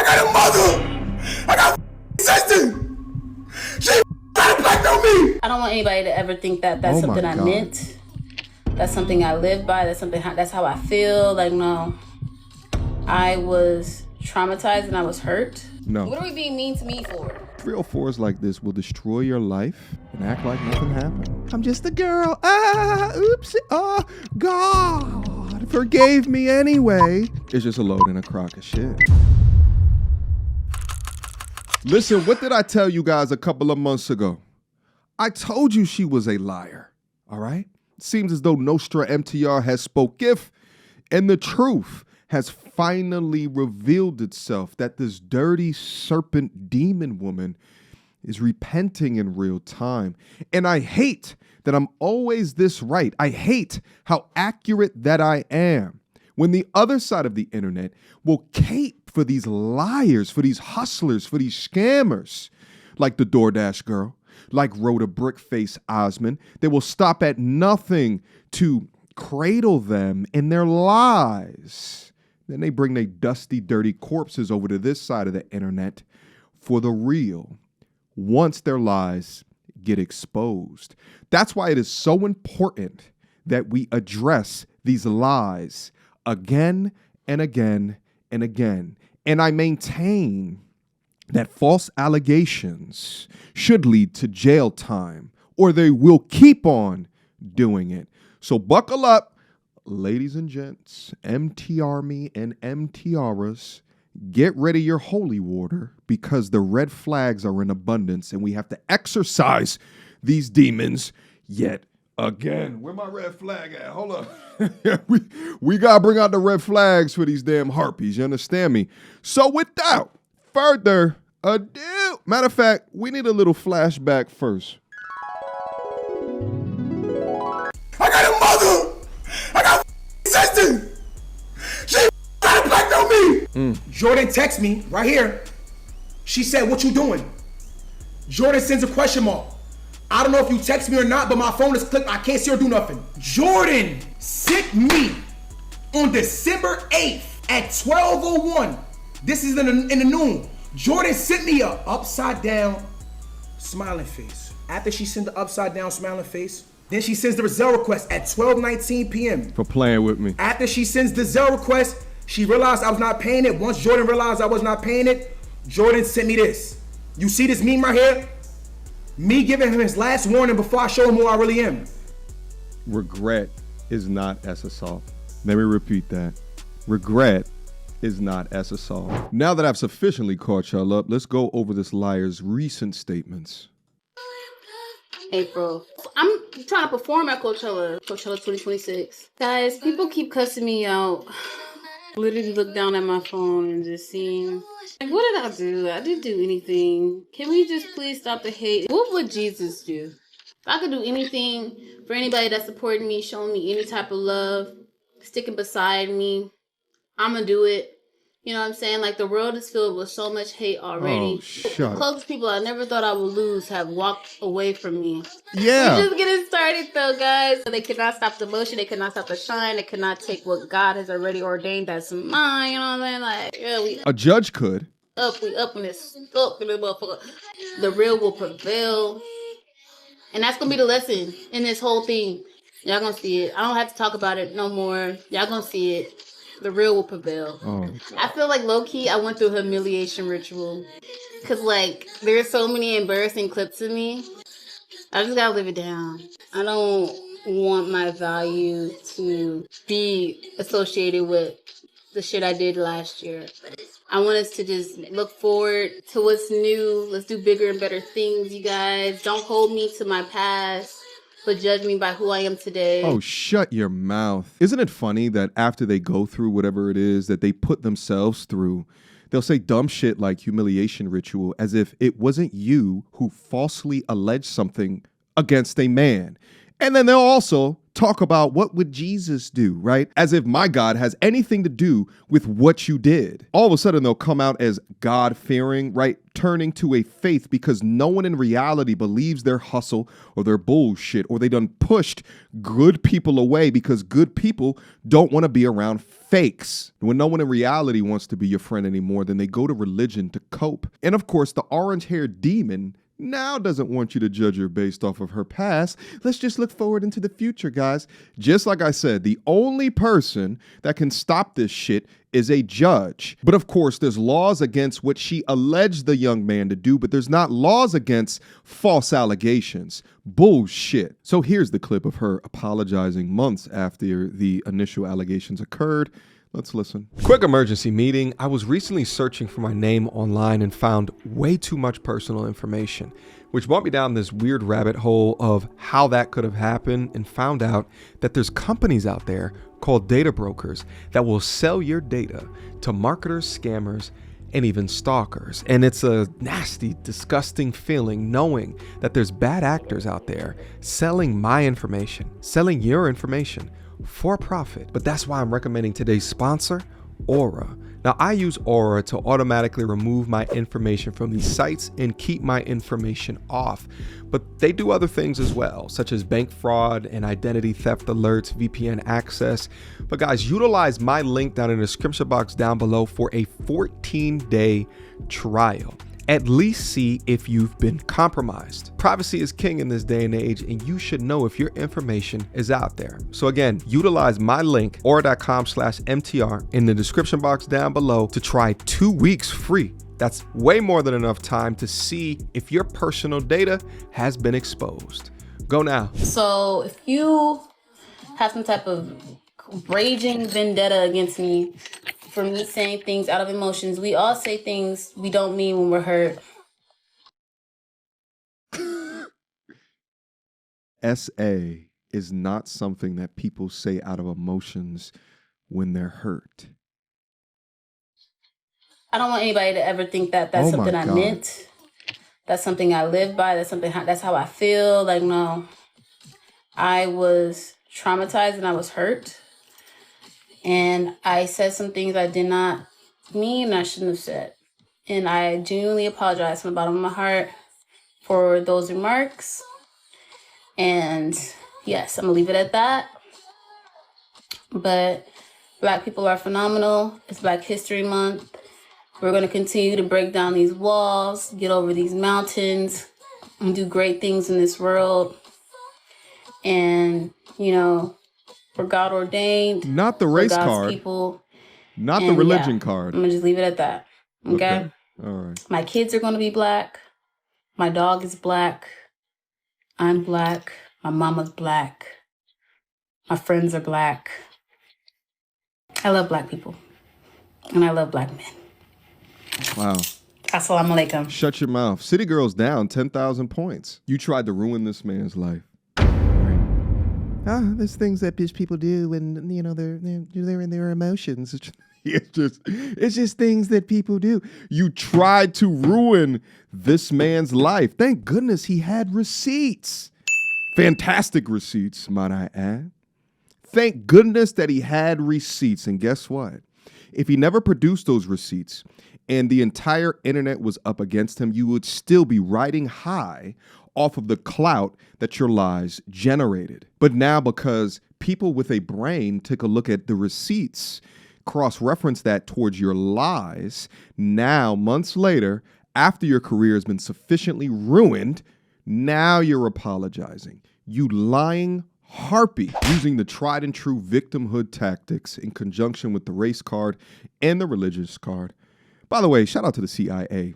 got a mother. I got a sister. She trying to black on me. I don't want anybody to ever think that that's something I meant. That's something I live by. That's how I feel. Like, no. I was traumatized and I was hurt. No. What are we being mean to me for? 304s like this will destroy your life and act like nothing happened. I'm just a girl. Oops. Oh, God forgave me anyway. It's just a load in a crock of shit. Listen, what did I tell you guys a couple of months ago? I told you she was a liar, all right? It seems as though Nostra MTR has spoke if, and the truth has finally revealed itself that this dirty serpent demon woman is repenting in real time. And I hate that I'm always this right. I hate how accurate that I am. When the other side of the internet will cape for these liars, for these hustlers, for these scammers, like the DoorDash girl, like Rhoda Brickface Osmond, they will stop at nothing to cradle them in their lies. Then they bring their dusty, dirty corpses over to this side of the internet for the real, once their lies get exposed. That's why it is so important that we address these lies again and again and again. And I maintain that false allegations should lead to jail time, or they will keep on doing it. So buckle up. Ladies and gents, MT Army and MTRs, get ready your holy water because the red flags are in abundance and we have to exorcise these demons yet again. Where my red flag at? Hold up. we got to bring out the red flags for these damn harpies. You understand me? So without further ado, matter of fact, we need a little flashback first. I got a mother. I got a sister. She trying to black on me. Jordan texts me right here. She said, "What you doing?" Jordan sends a question mark. I don't know if you text me or not, but my phone is clicked. I can't see her do nothing. Jordan sent me on December 8th at 12:01. This is in the noon. Jordan sent me a upside down smiling face. After she sent the upside down smiling face, then she sends the Zelle request at 12:19 p.m. For playing with me. After she sends the Zelle request, she realized I was not paying it. Once Jordan realized I was not paying it, Jordan sent me this. You see this meme right here? Me giving him his last warning before I show him who I really am. Regret is not SSL. Let me repeat that. Regret is not SSL. Now that I've sufficiently caught y'all up, let's go over this liar's recent statements. April. I'm trying to perform at Coachella 2026. Guys, people keep cussing me out. Literally look down at my phone and just seeing, like, what did I do? I didn't do anything. Can we just please stop the hate? What would Jesus do? If I could do anything for anybody that's supporting me, showing me any type of love, sticking beside me, I'm gonna do it. You know what I'm saying? Like, the world is filled with so much hate already. Oh, shut The closest people I never thought I would lose have walked away from me. Yeah. We're just getting started, though, guys. They could not stop the motion. They could not stop the shine. They could not take what God has already ordained that's mine. You know what I'm saying? Like, yeah, A judge could. we up in this motherfucker. The real will prevail. And that's going to be the lesson in this whole thing. Y'all going to see it. I don't have to talk about it no more. Y'all going to see it. The real will prevail. Oh. I feel like low-key I went through a humiliation ritual. Because, like, there's so many embarrassing clips of me. I just gotta live it down. I don't want my value to be associated with the shit I did last year. I want us to just look forward to what's new. Let's do bigger and better things, you guys. Don't hold me to my past, but judge me by who I am today. Oh, shut your mouth. Isn't it funny that after they go through whatever it is that they put themselves through, they'll say dumb shit like humiliation ritual as if it wasn't you who falsely alleged something against a man. And then they'll also talk about what would Jesus do, right? As if my God has anything to do with what you did. All of a sudden, they'll come out as God-fearing, right? Turning to a faith because no one in reality believes their hustle or their bullshit, or they done pushed good people away because good people don't want to be around fakes. When no one in reality wants to be your friend anymore, then they go to religion to cope. And of course, the orange-haired demon now doesn't want you to judge her based off of her past. Let's just look forward into the future, guys. Just like I said, the only person that can stop this shit is a judge. But of course, there's laws against what she alleged the young man to do, but there's not laws against false allegations. Bullshit. So here's the clip of her apologizing months after the initial allegations occurred. Let's listen. Quick emergency meeting. I was recently searching for my name online and found way too much personal information, which brought me down this weird rabbit hole of how that could have happened, and found out that there's companies out there called data brokers that will sell your data to marketers, scammers, and even stalkers. And it's a nasty, disgusting feeling knowing that there's bad actors out there selling my information, selling your information for profit. But that's why I'm recommending today's sponsor, Aura. Now, I use Aura to automatically remove my information from these sites and keep my information off. But they do other things as well, such as bank fraud and identity theft alerts, VPN access. But guys, utilize my link down in the description box down below for a 14-day trial. At least see if you've been compromised. Privacy is king in this day and age, and you should know if your information is out there. So again, utilize my link, aura.com/MTR, in the description box down below to try 2 weeks free. That's way more than enough time to see if your personal data has been exposed. Go now. So if you have some type of raging vendetta against me for me saying things out of emotions, we all say things we don't mean when we're hurt. SA is not something that people say out of emotions when they're hurt. I don't want anybody to ever think that that's something I meant. That's something I live by. That's how I feel. Like, no, I was traumatized and I was hurt. And I said some things I did not mean I shouldn't have said. And I genuinely apologize from the bottom of my heart for those remarks. And yes, I'm going to leave it at that. But Black people are phenomenal. It's Black History Month. We're going to continue to break down these walls, get over these mountains, and do great things in this world. And, you know, we're God ordained. Not the race card. People. Not the religion card. I'm going to just leave it at that. Okay? All right. My kids are going to be Black. My dog is Black. I'm Black. My mama's Black. My friends are Black. I love Black people. And I love Black men. Wow. Assalamu alaikum. Shut your mouth. City Girls down 10,000 points. You tried to ruin this man's life. There's things that bitch people do when, you know, they're in their emotions. It's just things that people do. You tried to ruin this man's life. Thank goodness he had receipts. Fantastic receipts, might I add. Thank goodness that he had receipts. And guess what? If he never produced those receipts and the entire internet was up against him, you would still be riding high off of the clout that your lies generated. But now, because people with a brain took a look at the receipts, cross-reference that towards your lies, now, months later, after your career has been sufficiently ruined, now you're apologizing. You lying harpy, using the tried and true victimhood tactics in conjunction with the race card and the religious card. By the way, shout out to the CIA.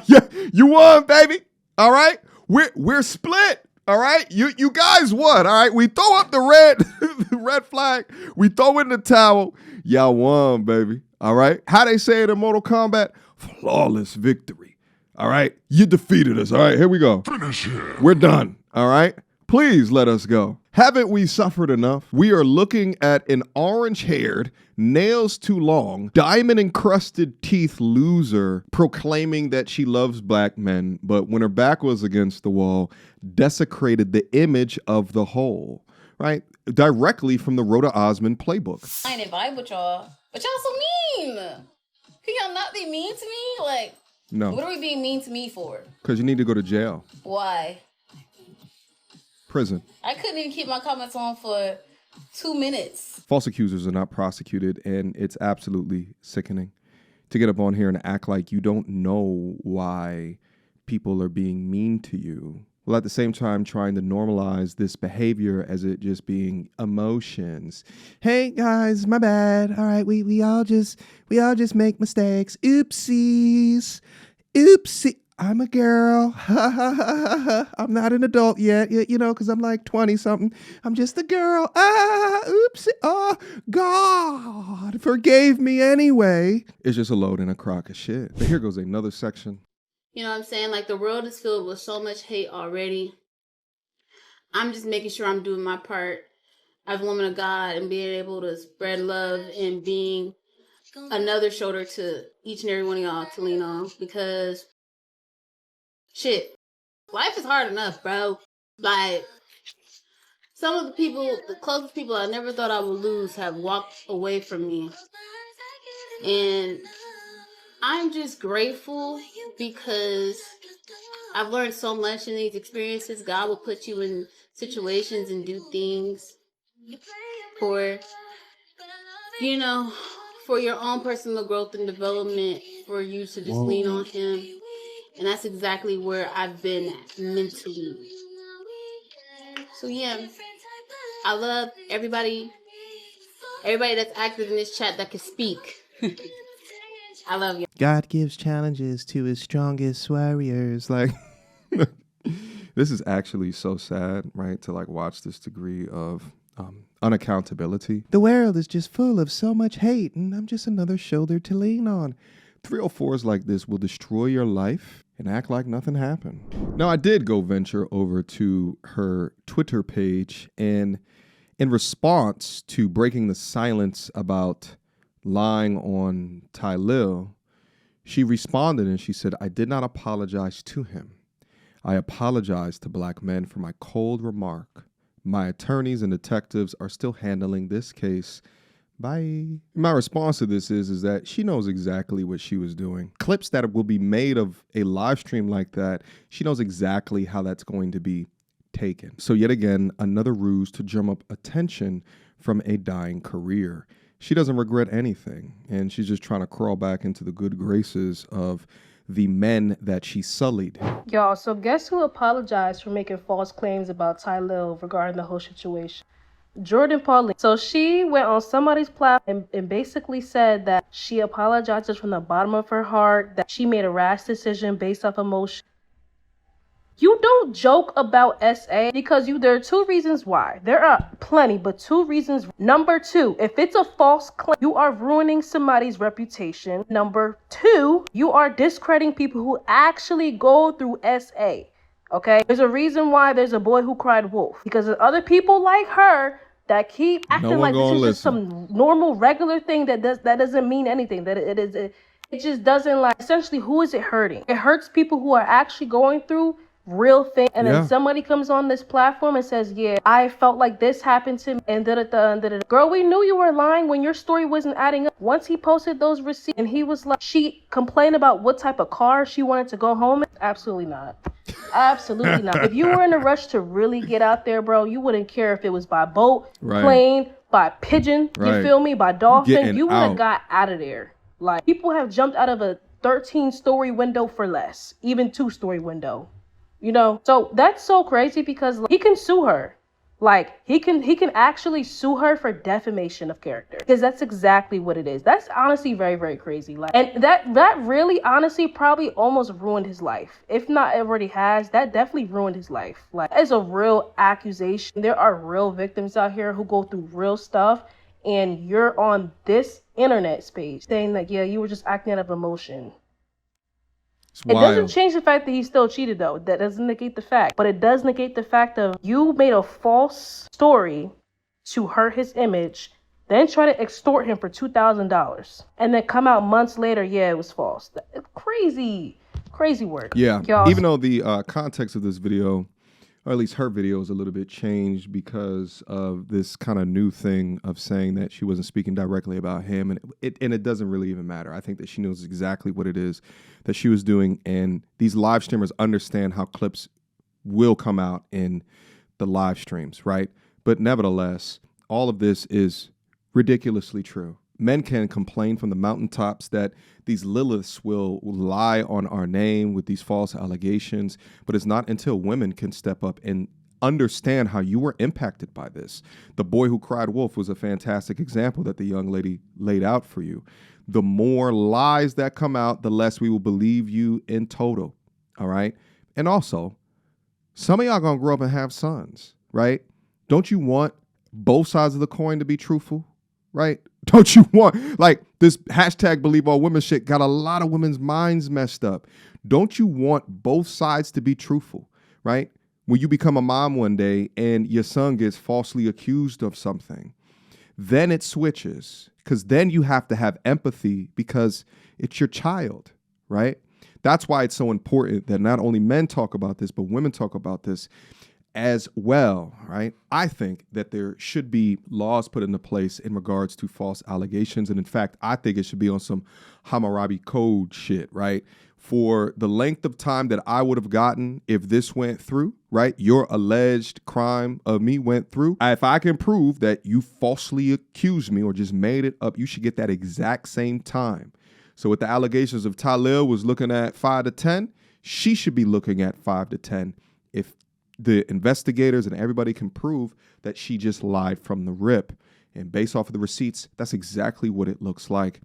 Yeah, you won, baby. All right? We're split. All right? You guys won. All right? We throw up the red flag. We throw in the towel. Y'all won, baby. All right? How they say it in Mortal Kombat? Flawless victory. All right? You defeated us. All right? Here we go. Finish it. We're done. All right? Please let us go. Haven't we suffered enough? We are looking at an orange-haired, nails too long, diamond-encrusted teeth loser proclaiming that she loves Black men, but when her back was against the wall, desecrated the image of the whole. right? Directly from the Rhoda Osmond playbook. I ain't vibe with y'all, but y'all so mean. Can y'all not be mean to me? Like, No. what are we being mean to me for? Because you need to go to jail. Why? Prison. I couldn't even keep my comments on for 2 minutes. False accusers are not prosecuted, and it's absolutely sickening to get up on here and act like you don't know why people are being mean to you, while at the same time trying to normalize this behavior as it just being emotions. Hey guys, my bad. All right, we all just make mistakes. Oopsies. Oopsie. I'm a girl. I'm not an adult yet, you know, because I'm like 20 something. I'm just a girl. Oopsie. Oh, God forgave me anyway. It's just a load in a crock of shit. But here goes another section. You know what I'm saying? Like, the world is filled with so much hate already. I'm just making sure I'm doing my part as a woman of God and being able to spread love and being another shoulder to each and every one of y'all to lean on. Because, shit, life is hard enough, bro. Like, some of the people, the closest people I never thought I would lose have walked away from me. And I'm just grateful because I've learned so much in these experiences. God will put you in situations and do things for, you know, for your own personal growth and development, for you to just lean on Him. And that's exactly where I've been at mentally. So yeah, I love everybody that's active in this chat that can speak. I love you. God gives challenges to his strongest warriors. Like, this is actually so sad, right? To like watch this degree of unaccountability. The world is just full of so much hate, and I'm just another shoulder to lean on. 304s like this will destroy your life and act like nothing happened. Now, I did go venture over to her Twitter page, and in response to breaking the silence about lying on Tylil, she responded and she said, "I did not apologize to him. I apologize to black men for my cold remark. My attorneys and detectives are still handling this case. Bye." My response to this is that she knows exactly what she was doing. Clips that will be made of a live stream like that, she knows exactly how that's going to be taken. So yet again, another ruse to drum up attention from a dying career. She doesn't regret anything, and she's just trying to crawl back into the good graces of the men that she sullied. Y'all, so guess who apologized for making false claims about Tylil regarding the whole situation? Jordan Pauline. So she went on somebody's platform and basically said that she apologizes from the bottom of her heart, that she made a rash decision based off emotion. You don't joke about SA because there are two reasons why. There are plenty, but two reasons. Number two, if it's a false claim, you are ruining somebody's reputation. Number two, you are discrediting people who actually go through SA. Okay? There's a reason why there's a boy who cried wolf. Because there's other people like her that keep acting like this is just some normal, regular thing that doesn't mean anything. That it just doesn't, like, essentially, who is it hurting? It hurts people who are actually going through real thing, and then somebody comes on this platform and says, yeah, I felt like this happened to me, and da-da-da. Girl, we knew you were lying when your story wasn't adding up. Once he posted those receipts and he was like, she complained about what type of car she wanted to go home in. Absolutely not. Absolutely not. If you were in a rush to really get out there, bro, you wouldn't care if it was by boat, plane, by pigeon, you feel me, by dolphin. You would have got out of there. Like, people have jumped out of a 13-story window for less, even 2-story window. You know, so that's so crazy because, like, he can sue her. Like, he can actually sue her for defamation of character, because that's exactly what it is. That's honestly very, very crazy. Like, and that really honestly probably almost ruined his life. If not already has, that definitely ruined his life. Like, it's a real accusation. There are real victims out here who go through real stuff, and you're on this internet space saying that, yeah, you were just acting out of emotion. It doesn't change the fact that he still cheated, though. That doesn't negate the fact. But it does negate the fact of you made a false story to hurt his image, then try to extort him for $2,000. And then come out months later, yeah, it was false. Crazy. Crazy work. Yeah. Y'all. Even though the context of this video or at least her video is a little bit changed because of this kind of new thing of saying that she wasn't speaking directly about him. And it doesn't really even matter. I think that she knows exactly what it is that she was doing. And these live streamers understand how clips will come out in the live streams, right? But nevertheless, all of this is ridiculously true. Men can complain from the mountaintops that these Liliths will lie on our name with these false allegations, but it's not until women can step up and understand how you were impacted by this. The boy who cried wolf was a fantastic example that the young lady laid out for you. The more lies that come out, the less we will believe you in total, all right? And also, some of y'all gonna grow up and have sons, right? Don't you want both sides of the coin to be truthful, right? Don't you want, like, this hashtag believe all women shit got a lot of women's minds messed up. Don't you want both sides to be truthful, right? When you become a mom one day and your son gets falsely accused of something, then it switches, because then you have to have empathy because it's your child, right? That's why it's so important that not only men talk about this, but women talk about this as well, right? I think that there should be laws put into place in regards to false allegations. And in fact, I think it should be on some Hammurabi Code shit, right? For the length of time that I would have gotten if this went through, right? Your alleged crime of me went through. If I can prove that you falsely accused me or just made it up, you should get that exact same time. So with the allegations of Talil was looking at 5 to 10, she should be looking at 5 to 10 if the investigators and everybody can prove that she just lied from the rip. And based off of the receipts, that's exactly what it looks like.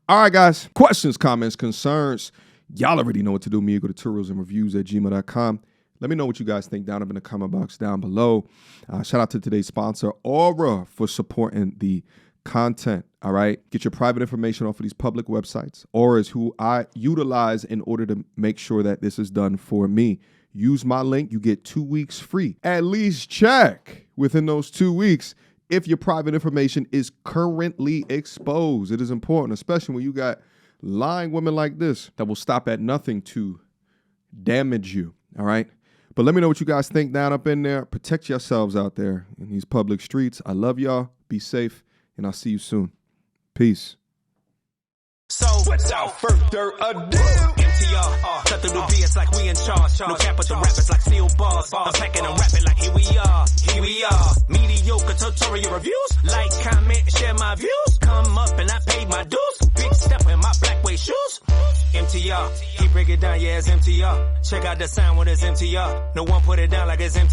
All right, guys. Questions, comments, concerns. Y'all already know what to do. Mediocre tutorials and reviews at gmail.com. Let me know what you guys think down up in the comment box down below. Shout out to today's sponsor, Aura, for supporting the content. All right. Get your private information off of these public websites. Aura is who I utilize in order to make sure that this is done for me. Use my link. You get 2 weeks free. At least check within those 2 weeks if your private information is currently exposed. It is important, especially when you got lying women like this that will stop at nothing to damage you. All right. But let me know what you guys think down up in there. Protect yourselves out there in these public streets. I love y'all. Be safe. And I'll see you soon. Peace. So, without further ado, MTR, cut through the BS like we in charge. No cap with the rappers like steel bars. I'm packing and rapping like here we are. Mediocre tutorial reviews. Like, comment, share my views. Come up and I paid my dues. Big step in my black way shoes. MTR, he break it down, yeah, it's MTR. Check out the sound when it's MTR. No one put it down like it's MTR.